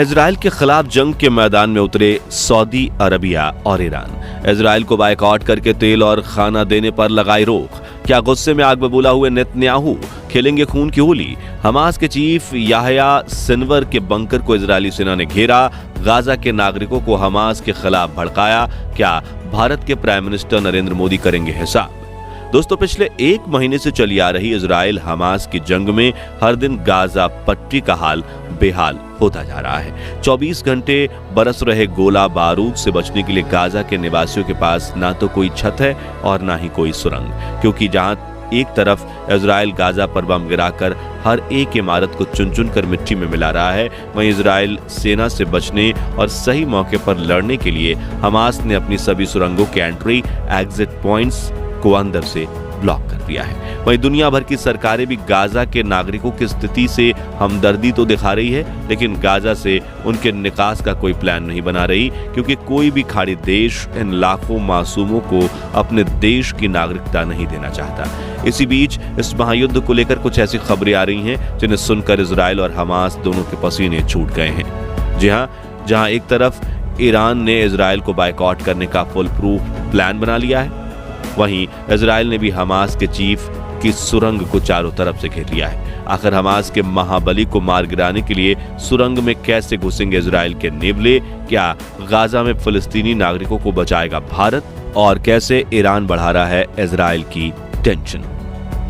Israel के खिलाफ जंग के मैदान में उतरे सऊदी अरबिया और ईरान। इजराइल को बायकॉट करके तेल और खाना देने पर लगाई रोक। क्या गुस्से में आग बबूला हुए नेतन्याहू खेलेंगे खून की होली? हमास के चीफ याह्या सिनवर के बंकर को इजरायली सेना ने घेरा। गाजा के नागरिकों को हमास के खिलाफ भड़काया। क्या भारत के प्राइम मिनिस्टर नरेंद्र मोदी करेंगे हिसाब? दोस्तों, पिछले एक महीने से चली आ रही इजराइल हमास की जंग में हर दिन गाजा पट्टी का हाल बेहाल होता जा रहा है। 24 घंटे बरस रहे गोला बारूद से बचने के लिए गाजा के निवासियों के पास ना तो कोई छत है और ना ही कोई सुरंग, क्योंकि जहां एक तरफ इजराइल गाजा पर बम गिराकर हर एक इमारत को चुन चुन कर मिट्टी में मिला रहा है, वहीं इजराइल सेना से बचने और सही मौके पर लड़ने के लिए हमास ने अपनी सभी सुरंगों के एंट्री एग्जिट पॉइंट्स को अंदर से ब्लॉक कर दिया है। वहीं दुनिया भर की सरकारें भी गाजा के नागरिकों की स्थिति से हमदर्दी तो दिखा रही है, लेकिन गाजा से उनके निकास का कोई प्लान नहीं बना रही, क्योंकि कोई भी खाड़ी देश इन लाखों मासूमों को अपने देश की नागरिकता नहीं देना चाहता। इसी बीच इस महायुद्ध को लेकर कुछ ऐसी खबरें आ रही हैं जिन्हें सुनकर इजराइल और हमास दोनों के पसीने छूट गए हैं। जी हां, जहां एक तरफ ईरान ने इजराइल को बायकॉट करने का फुल प्रूफ प्लान बना लिया है, वहीं इजराइल ने भी हमास के चीफ की सुरंग को चारों तरफ से घेर लिया है। आखिर हमास के महाबली को मार गिराने के लिए सुरंग में कैसे घुसेंगे इजराइल के नेवले? क्या गाजा में फिलिस्तीनी नागरिकों को बचाएगा भारत? और कैसे ईरान बढ़ा रहा है इजराइल की टेंशन?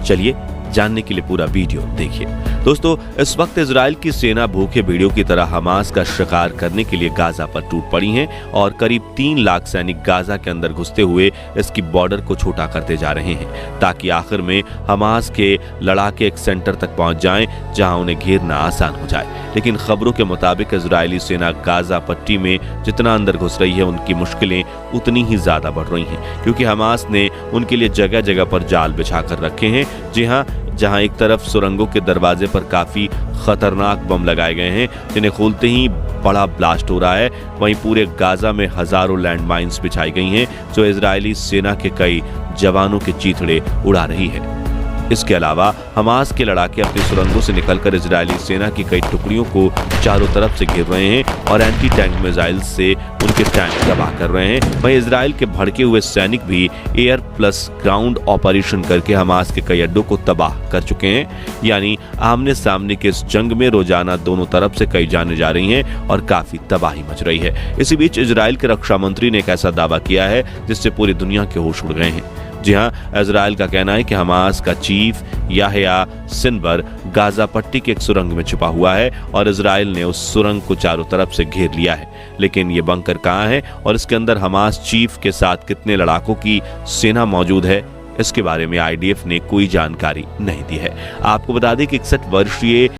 चलिए जानने के लिए पूरा वीडियो देखिए। दोस्तों, इस वक्त इजराइल की सेना भूखे भेड़ियों की तरह हमास का शिकार करने के लिए गाजा पर टूट पड़ी है और करीब 3 लाख सैनिक गाजा के अंदर घुसते हुए इसकी बॉर्डर को छोटा करते जा रहे हैं, ताकि आखिर में हमास के लड़ाके एक सेंटर तक पहुंच जाएं जहां उन्हें घेरना आसान हो जाए। लेकिन खबरों के मुताबिक इजरायली सेना गाजा पट्टी में जितना अंदर घुस रही है, उनकी मुश्किलें उतनी ही ज्यादा बढ़ रही हैं, क्योंकि हमास ने उनके लिए जगह जगह पर जाल बिछा कर रखे हैं। जी हाँ, जहां एक तरफ सुरंगों के दरवाजे पर काफी खतरनाक बम लगाए गए हैं जिन्हें खोलते ही बड़ा ब्लास्ट हो रहा है, वहीं पूरे गाजा में हजारों लैंडमाइंस बिछाई गई हैं जो इजरायली सेना के कई जवानों के चीथड़े उड़ा रही है। इसके अलावा हमास के लड़ाके अपनी सुरंगों से निकलकर इजरायली सेना की कई टुकड़ियों को चारों तरफ से घेर रहे हैं और एंटी टैंक मिसाइल से उनके टैंक तबाह कर रहे हैं। वहीं इजराइल के भड़के हुए सैनिक भी एयर प्लस ग्राउंड ऑपरेशन करके हमास के कई अड्डों को तबाह कर चुके हैं। यानी आमने सामने के इस जंग में रोजाना दोनों तरफ से कई जाने जा रही हैं और काफी तबाही मच रही है। इसी बीच इजराइल के रक्षा मंत्री ने एक ऐसा दावा किया है जिससे पूरी दुनिया के होश उड़ गए हैं। जी हां, इजराइल का कहना है कि हमास का चीफ याह्या सिनवर गाजा पट्टी के एक सुरंग में छुपा हुआ है और इजराइल ने उस सुरंग को चारों तरफ से घेर लिया है। लेकिन ये बंकर कहां है और इसके अंदर हमास चीफ के साथ कितने लड़ाकों की सेना मौजूद है, इसके बारे में आईडीएफ ने कोई जानकारी नहीं दी है। आपको बता दें कि 61 वर्षीय